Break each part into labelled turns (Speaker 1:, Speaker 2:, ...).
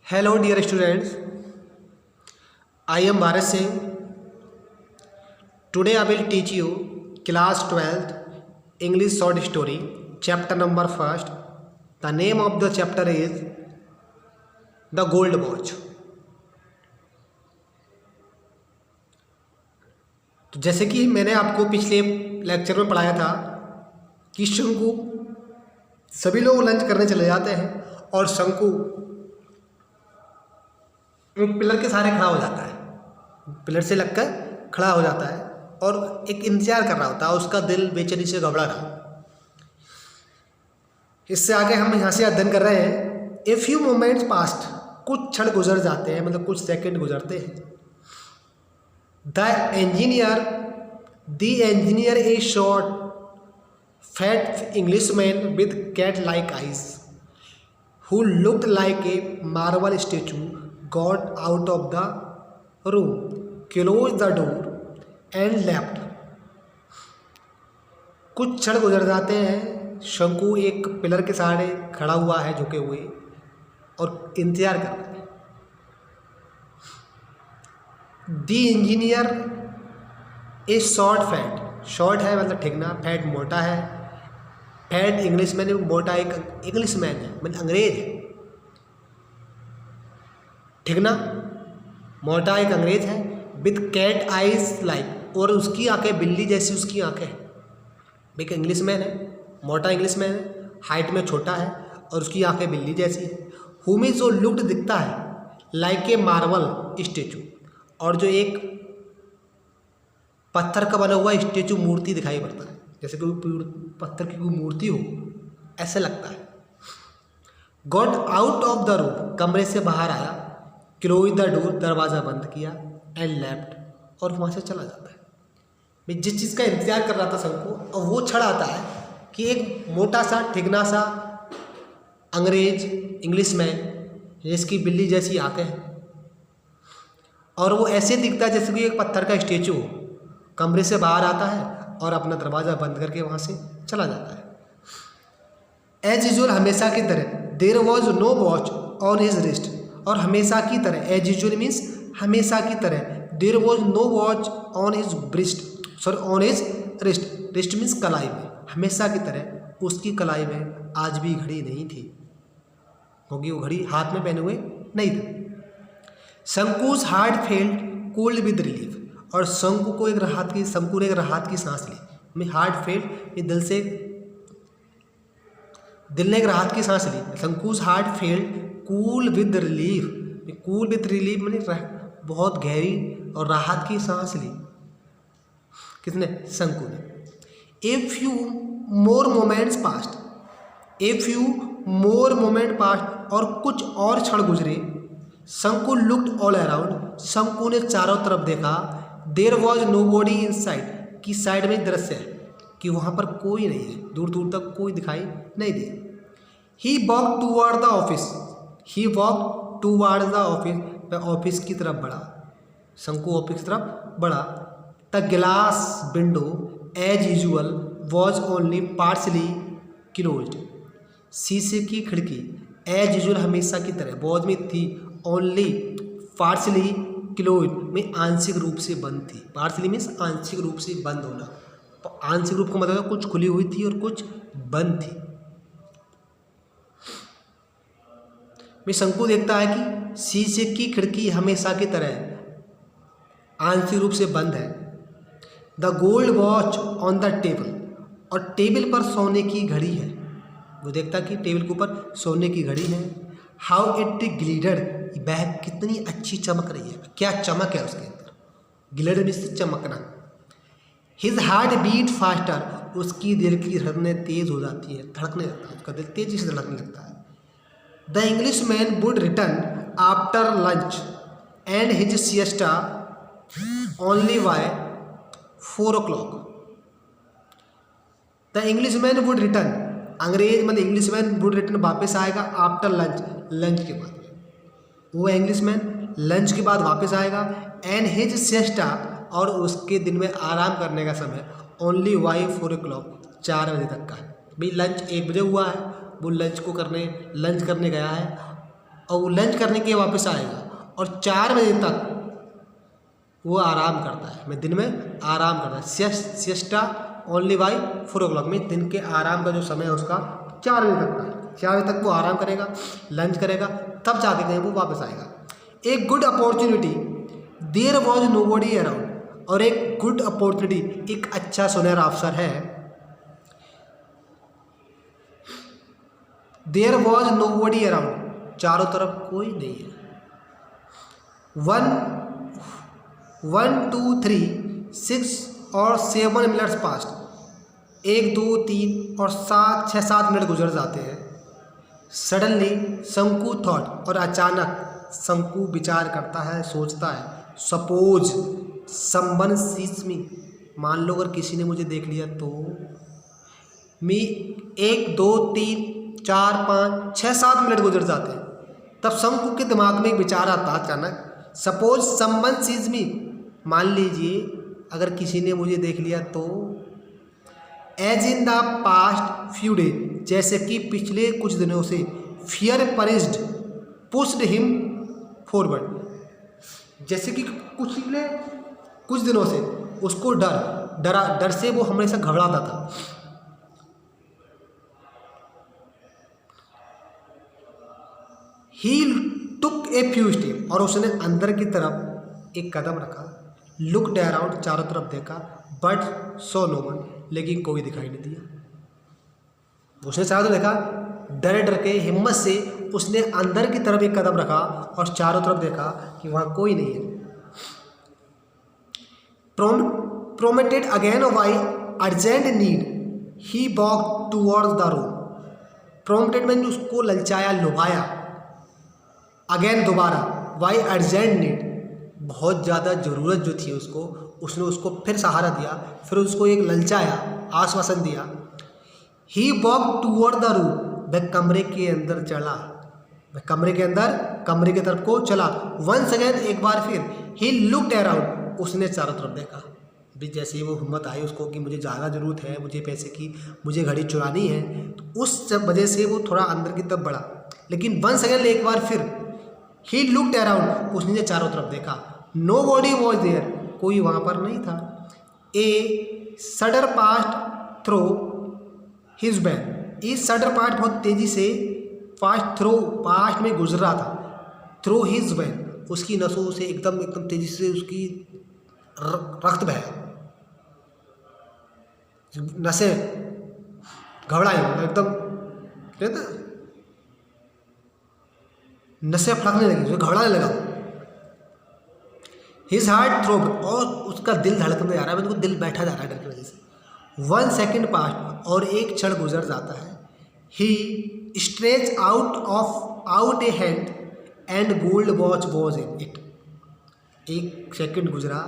Speaker 1: Hello dear students, I am Bharat Singh. Today I will teach you class 12th English short story chapter number 1st. The name of the chapter is The Gold Watch. तो जैसे कि मैंने आपको पिछले lecture में पढ़ाया था कि शंकु सभी लोग लंच करने चले जाते हैं और शंकु एक पिलर के सहारे खड़ा हो जाता है, पिलर से लगकर खड़ा हो जाता है और एक इंतजार कर रहा होता है, उसका दिल बेचैनी से घबरा रहा। इससे आगे हम यहाँ से अध्ययन कर रहे हैं ए फ्यू मोमेंट्स पास्ट, कुछ क्षण गुजर जाते हैं, मतलब कुछ सेकंड गुजरते हैं। The engineer a short fat Englishman with cat like eyes who looked like a marble statue got out of the room, closed the door and left. कुछ क्षण गुजर जाते हैं, शंकु एक पिलर के सहारे खड़ा हुआ है झुके हुए और इंतजार कर रहा है। The engineer a short fat, short है मतलब ठिकना, फैट मोटा है, फैट इंग्लिशमैन मोटा एक इंग्लिशमैन है मतलब अंग्रेज है, ठिकना मोटा एक अंग्रेज है, विद कैट आइज लाइक, और उसकी आंखें बिल्ली जैसी उसकी आंखें। एक इंग्लिशमैन है, मोटा इंग्लिशमैन है, हाइट में छोटा है और उसकी आंखें बिल्ली जैसी है। हुम इज जो लुक्ड दिखता है लाइक ए मार्बल स्टेचू, और जो एक पत्थर का बना हुआ स्टेचू मूर्ति दिखाई पड़ता है, जैसे कोई पत्थर की कोई मूर्ति हो ऐसे लगता है। Got out of the room, कमरे से बाहर आया, क्लोज द डोर, दरवाज़ा बंद किया, एंड लेफ्ट, और वहाँ से चला जाता है। मैं जिस चीज़ का इंतजार कर रहा था सबको, और वो क्षण आता है कि एक मोटा सा ठिकना सा अंग्रेज इंग्लिशमैन जिसकी बिल्ली जैसी आंखें हैं और वो ऐसे दिखता है जैसे कि एक पत्थर का स्टेचू हो, कमरे से बाहर आता है और अपना दरवाज़ा बंद करके वहाँ से चला जाता है। एज यूजुअल, हमेशा की तरह, there was no watch on his wrist, और हमेशा की तरह, एज यूजुअल मीन्स हमेशा की तरह, there was no watch on his breast, sorry on his wrist, wrist means कलाई में, हमेशा की तरह उसकी कलाई में आज भी घड़ी नहीं थी, क्योंकि वो घड़ी हाथ में पहने हुए नहीं थी। Shanku's heart felt cold with relief, और शंकु ने एक राहत की सांस ली। मैं हार्ट फेल्ड, दिल ने एक राहत की सांस ली। Shanku's heart felt cool with relief, cool with relief मैंने बहुत गहरी और राहत की सांस ली। किसने? शंकु ने। A few more moments past, a few more moment past, और कुछ और क्षण गुजरे। शंकु लुक्ड ऑल अराउंड, शंकु ने चारों तरफ देखा। There was nobody inside, की साइड में दृश्य है कि वहाँ पर कोई नहीं है, दूर दूर तक कोई दिखाई नहीं दे। He walk toward the office, he walk toward the office, वह ऑफिस की तरफ बढ़ा, शंकु ऑफिस की तरफ बढ़ा। The glass window as usual was only partially closed, शीशे की खिड़की एज यूजुअल हमेशा की तरह, वॉज में थी, ओनली पार्शली क्लोज्ड में आंशिक रूप से बंद थी। पार्शली मीन्स आंशिक रूप से बंद होना, तो आंशिक रूप का मतलब कुछ खुली हुई थी और कुछ बंद थी। में शंकु देखता है कि शीशे की खिड़की हमेशा की तरह आंशिक रूप से बंद है। The gold watch on the table, और टेबल पर सोने की घड़ी है, वो देखता कि टेबल के ऊपर सोने की घड़ी है। हाउ इट ग्लिडर्ड, वह कितनी अच्छी चमक रही है, क्या चमक है उसके अंदर, ग्लिडर मीन्स चमकना। हिज हार्ट बीट फास्टर, उसकी दिल की धड़कनें तेज हो जाती है, धड़कने लगता है, उसका दिल तेजी से धड़कने लगता है। The Englishman would return after lunch and his siesta only by 4 o'clock। The Englishman would return, अंग्रेज मतलब इंग्लिशमैन वुड रिटर्न वापस आएगा, आफ्टर लंच, लंच के बाद, वो इंग्लिशमैन लंच के बाद वापस आएगा। एंड हिज सिएस्टा, और उसके दिन में आराम करने का समय ओनली बाय 4 o'clock, 4 बजे तक का है। भाई लंच 1 बजे हुआ है, वो लंच करने गया है और वो लंच करने के वापस आएगा और 4 बजे तक वो आराम करता है। मैं दिन में आराम करता है। सिएस्टा ओनली बाई 4 o'clock में दिन के आराम का जो समय है उसका 4 बजे तक का है। 4 बजे तक वो आराम करेगा, लंच करेगा, तब जाके कहीं वो वापस आएगा। एक good opportunity, there was nobody around. और एक गुड अपॉर्चुनिटी, एक अच्छा सुनहरा अवसर है। देयर वॉज नोबडी अराउंड, चारों तरफ कोई नहीं है। 1 2 3 6 और 7 मिनट्स पास्ट, 1 2 3 और 6 7 मिनट गुजर जाते हैं। सडनली शंकु थॉट, और अचानक शंकु विचार करता है, सोचता है। सपोज समवन सीज मी, मान लो अगर किसी ने मुझे देख लिया तो। मी 1 2 3 4 5 6 7 मिनट गुजर जाते हैं। तब शंकु के दिमाग में एक विचार आता अचानक, सपोज समवन सीज मी, मान लीजिए अगर किसी ने मुझे देख लिया तो। As in the past few day, जैसे कि पिछले कुछ दिनों से। Fear pressed pushed him forward, जैसे कि पिछले कुछ दिनों से उसको डर से वो हमेशा घबराता था। ही टुक ए फ्यू स्टेप, और उसने अंदर की तरफ एक कदम रखा। लुक्ड अराउंड, चारों तरफ देखा, बट सो नो वन, लेकिन कोई दिखाई नहीं दिया। उसने चारों तरफ देखा, डर के हिम्मत से उसने अंदर की तरफ एक कदम रखा और चारों तरफ देखा कि वहाँ कोई नहीं है। Prompted again by urgent need, he walk towards the room. Prompted मैंने उसको ललचाया, लुभाया, अगेन दोबारा, बाई अर्जेंट नीड, बहुत ज़्यादा ज़रूरत जो थी उसको, उसने उसको फिर सहारा दिया, फिर उसको एक ललचाया, आश्वासन दिया। ही वॉक टूवर्ड द रूम, वह कमरे के अंदर चला, वह कमरे की तरफ को चला। वंस अगेन, एक बार फिर। ही लुक्ड अराउंड, उसने चारों तरफ देखा। भी जैसे ही वो हिम्मत आई उसको कि मुझे ज़्यादा ज़रूरत है, मुझे पैसे की, मुझे घड़ी चुरानी है, तो उस वजह से वो थोड़ा अंदर की तरफ बढ़ा। लेकिन वंस अगेन, एक बार फिर, ही लुक्ड अराउंड, उसने चारों तरफ देखा। नो बॉडी वॉज देयर, कोई वहाँ पर नहीं था। ए सडर पास्ट थ्रो हिज बैन, इस सडर पार्ट बहुत तेज़ी से पास्ट में गुजर रहा था। थ्रो हिज बैन, उसकी नसों से एकदम तेज़ी से उसकी रक्त बह, नसें घबराई, एकदम कहता नसें फड़कने लगी, घबराने लगा। हिज हार्ट थ्रोब, और उसका दिल धड़कने जा रहा है, मतलब दिल बैठा जा रहा है डर की वजह से। 1 सेकेंड पास्ट, और एक क्षण गुजर जाता है। He stretch out a hand and gold watch was in it. एक सेकंड गुजरा,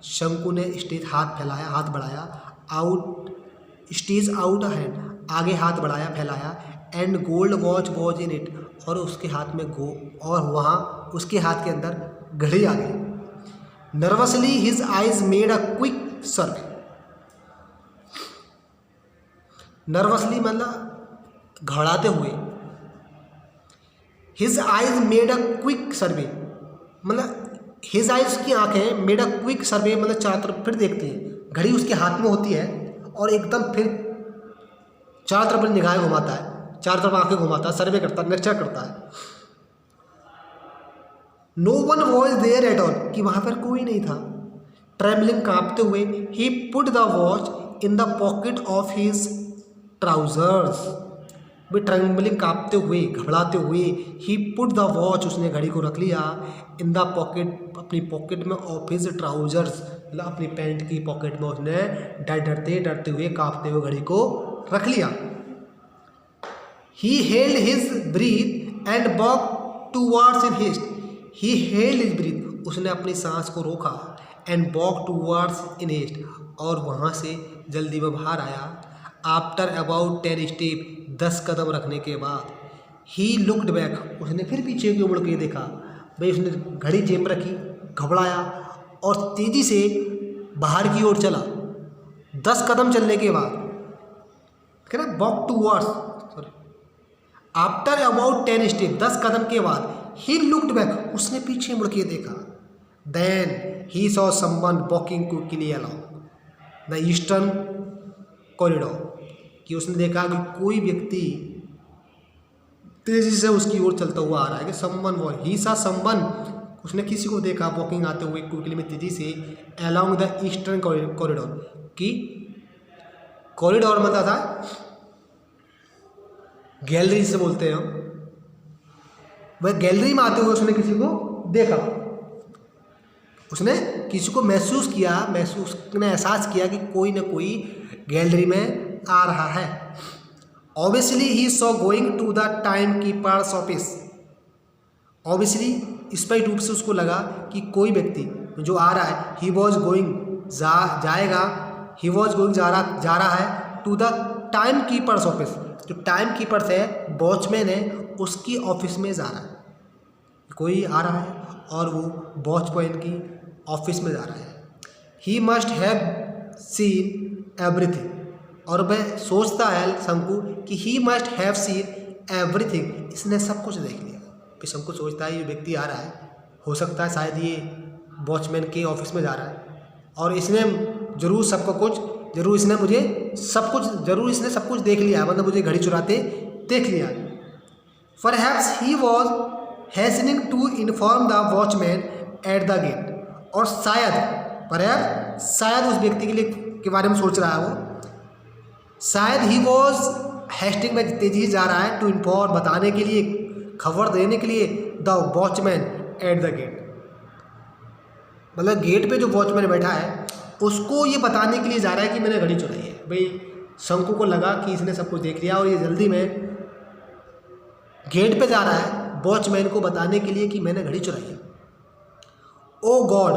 Speaker 1: शंकु ने हाथ बढ़ाया, स्टेज आउट अ हैंड, आगे हाथ बढ़ाया, फैलाया, and gold watch was in it, और उसके हाथ में और वहाँ उसके हाथ के अंदर घड़ी आ गई। Nervously his eyes made a quick survey, nervously मतलब घबराते हुए। His eyes made a quick survey, मतलब हिज आइज की आंखें मेड अ क्विक सर्वे, मतलब चारों तरफ फिर देखती हैं। घड़ी उसके हाथ में होती है और एकदम फिर चारों तरफ निगाहें घुमाता है, चारों तरफ आंखें घुमाता है, सर्वे करता है, निरीक्षण करता है। No one was there at all, कि वहाँ पर कोई नहीं था। ट्रेमलिंग, कांपते हुए, he put the watch in the pocket of his trousers, वे ट्रेम्बलिंग, कांपते हुए, घबराते हुए, ही पुट द वॉच, उसने घड़ी को रख लिया, इन द पॉकेट, अपनी पॉकेट में, ऑफ हिज ट्राउजर्स, मतलब अपनी पैंट की पॉकेट में उसने डरते हुए, कांपते हुए घड़ी को रख लिया। He held his breath and walk towards in haste, he held his breath, उसने अपनी सांस को रोका, and walk towards in haste, और वहाँ से जल्दी में बाहर आया। आफ्टर अबाउट 10 स्टेप, 10 कदम रखने के बाद। ही लुक्ड बैक, उसने फिर पीछे की मुड़ के देखा। भाई उसने घड़ी जेब में रखी, घबराया और तेज़ी से बाहर की ओर चला। 10 कदम चलने के बाद, क्या ना, walk towards, after about 10 step, 10 कदम के बाद, ही लुक्ड बैक, उसने पीछे मुड़ के देखा। Then he saw someone walking quickly along the eastern corridor, कि उसने देखा कि कोई व्यक्ति तेजी से उसकी ओर चलता हुआ आ रहा है। कि समवन वो ही सा समवन, उसने किसी को देखा वॉकिंग आते हुए क्विकली में तेजी से अलोंग द ईस्टर्न कॉरिडोर, कि कॉरिडोर मतलब था गैलरी से बोलते हैं हम, वह गैलरी में आते हुए उसने किसी को देखा, उसने किसी को महसूस किया, उसने एहसास किया कि कोई ना कोई गैलरी में आ रहा है। Obviously he saw going to the time keeper's office, obviously स्पष्ट रूप से उसको लगा कि कोई व्यक्ति जो आ रहा है, ही वॉज गोइंग जाएगा, ही वॉज गोइंग जा रहा है to the time keeper's office, जो टाइम कीपर्स है, वॉचमैन है, उसकी ऑफिस में जा रहा है। कोई आ रहा है और वो वॉचमैन की ऑफिस में जा रहा है। He must have seen everything, और वह सोचता है शंकु कि he must have seen everything, इसने सब कुछ देख लिया। फिर शंकु सोचता है ये व्यक्ति आ रहा है, हो सकता है शायद ये वॉचमैन के ऑफिस में जा रहा है और इसने जरूर इसने मुझे सब कुछ देख लिया, मतलब मुझे घड़ी चुराते देख लिया। Perhaps he was hastening to inform the watchman at the gate, और शायद उस व्यक्ति के बारे में सोच रहा है वो, शायद ही वॉज हेस्टिंग में तेजी से जा रहा है, टू इन्फॉर्म बताने के लिए, खबर देने के लिए, the watchman at the gate, मतलब गेट पे जो वॉचमैन बैठा है उसको ये बताने के लिए जा रहा है कि मैंने घड़ी चुराई है। भाई शंकु को लगा कि इसने सब कुछ देख लिया और ये जल्दी में गेट पे जा रहा है वॉचमैन को बताने के लिए कि मैंने घड़ी चुराई है। ओ गॉड,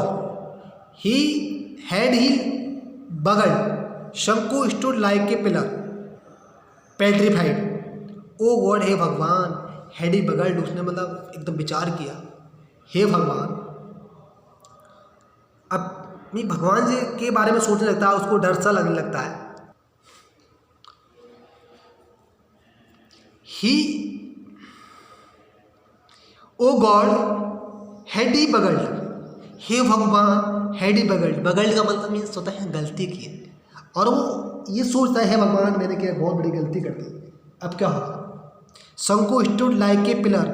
Speaker 1: ही बगल, Shanku stood like a pillar petrified. O God, हे भगवान, हैड ही बगल्ड, उसने मतलब एकदम विचार किया, हे भगवान। अब नहीं, भगवान जी के बारे में सोचने लगता है, उसको डर सा लगने लगता है। ओ गॉड हैड ही बगल्ड, हे भगवान हैड ही बगल्ड, बगल्ड का मतलब मीन्स होता है गलती की, और वो ये सोचता है भगवान मैंने क्या बहुत बड़ी गलती कर दी, अब क्या होगा। शंकु stood like a pillar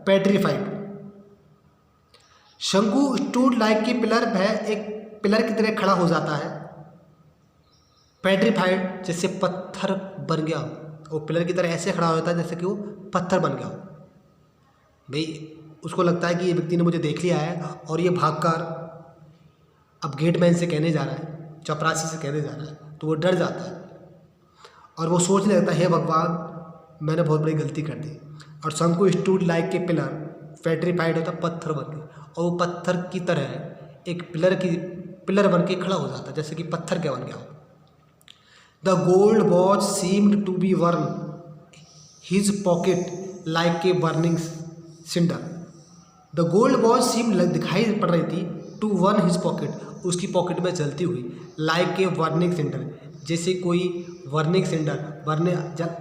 Speaker 1: petrified, शंकु स्टूड लाइक ए पिलर, वह एक पिलर की तरह खड़ा हो जाता है। पेट्रीफाइड जैसे पत्थर बन गया, वो पिलर की तरह ऐसे खड़ा हो जाता है जैसे कि वो पत्थर बन गया हो। भाई उसको लगता है कि ये व्यक्ति ने मुझे देख लिया है और ये भागकर अब गेटमैन से कहने जा रहा है, चपरासी से कहने जा रहा है, तो वो डर जाता है और वो सोचने लगता है हे भगवान मैंने बहुत बड़ी गलती कर दी। और शंकु स्टूड लाइक के पिलर, पेट्रीफाइड होता पत्थर बन के, और वो पत्थर की तरह एक पिलर बन के खड़ा हो जाता है जैसे कि पत्थर क्या बन गया हो। The gold watch seemed to be burn his pocket like a burning cinder, the gold watch seem दिखाई पड़ रही थी टू वर्न हिज पॉकेट, उसकी पॉकेट में जलती हुई, लाइक ए वर्निंग सिंडर, जैसे कोई वर्निंग सिंडर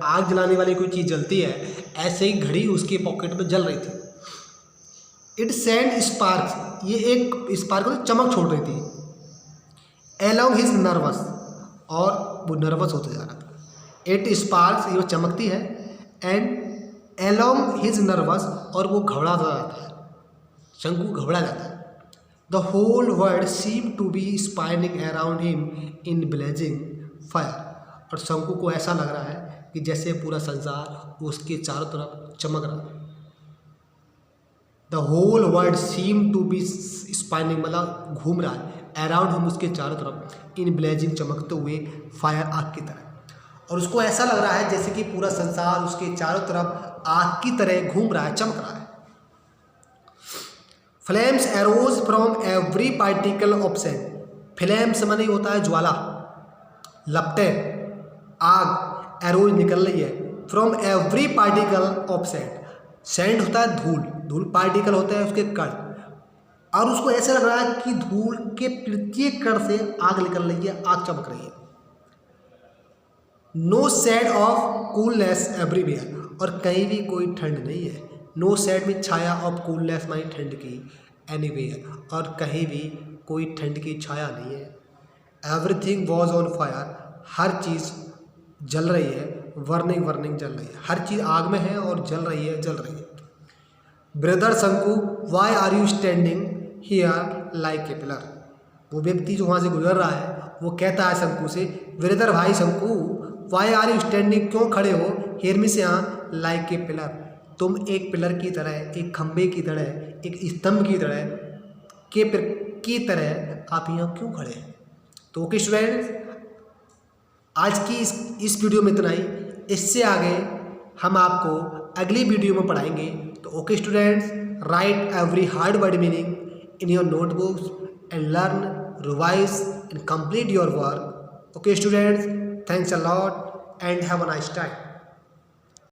Speaker 1: आग जलाने वाली कोई चीज़ जलती है, ऐसे ही घड़ी उसके पॉकेट में जल रही थी। इट सेंड स्पार्क्स, ये एक स्पार्क चमक छोड़ रही थी, एलोंग हिज नर्वस, और वो नर्वस होते जा रहा था। इट स्पार्क्स, ये चमकती है, एंड एलोंग हिज नर्वस, और वो घबरा जाता है, शंकु घबरा जाता है। The whole world seem to be spinning around him in blazing fire, और शंकु को ऐसा लग रहा है कि जैसे पूरा संसार उसके चारों तरफ चमक रहा है। The whole world seem to be spinning, मतलब घूम रहा है, अराउंड हम उसके चारों तरफ, इन ब्लेजिंग चमकते हुए, फायर आग की तरह, और उसको ऐसा लग रहा है जैसे कि पूरा संसार उसके चारों तरफ आग की तरह घूम रहा है, चमक रहा है। Flames arrows from every particle of sand, flames माने होता है ज्वाला, लपटे, आग, एरोज निकल रही है, from every particle of sand, sand होता है धूल पार्टिकल होता है उसके कण, और उसको ऐसे लग रहा है कि धूल के प्रत्येक कण से आग निकल रही है, आग चमक रही है। No shade of coolness everywhere, और कहीं भी कोई ठंड नहीं है, नो सैड में छाया ऑफ कूलनेस मानी ठंड की एनीवेयर, और कहीं भी कोई ठंड की छाया नहीं है। एवरीथिंग वॉज ऑन फायर, हर चीज़ जल रही है, वर्निंग जल रही है, हर चीज़ आग में है और जल रही है। Brother Shanku why are you standing here like a pillar, वो व्यक्ति जो वहाँ से गुजर रहा है वो कहता है शंकु से, ब्रदर भाई शंकु वाई आर यू स्टैंडिंग, क्यों खड़े हो, हियर में से यहाँ लाइक ए पिलर, तुम एक पिलर की तरह, एक खंबे की तरह, एक स्तंभ की तरह आप यहाँ क्यों खड़े हैं। तो ओके स्टूडेंट्स, आज की इस वीडियो में इतना ही। इससे आगे हम आपको अगली वीडियो में पढ़ाएंगे। तो okay students, right every hard word meaning in your notebooks and learn, revise and complete your work. Okay students, thanks a lot and have a nice time.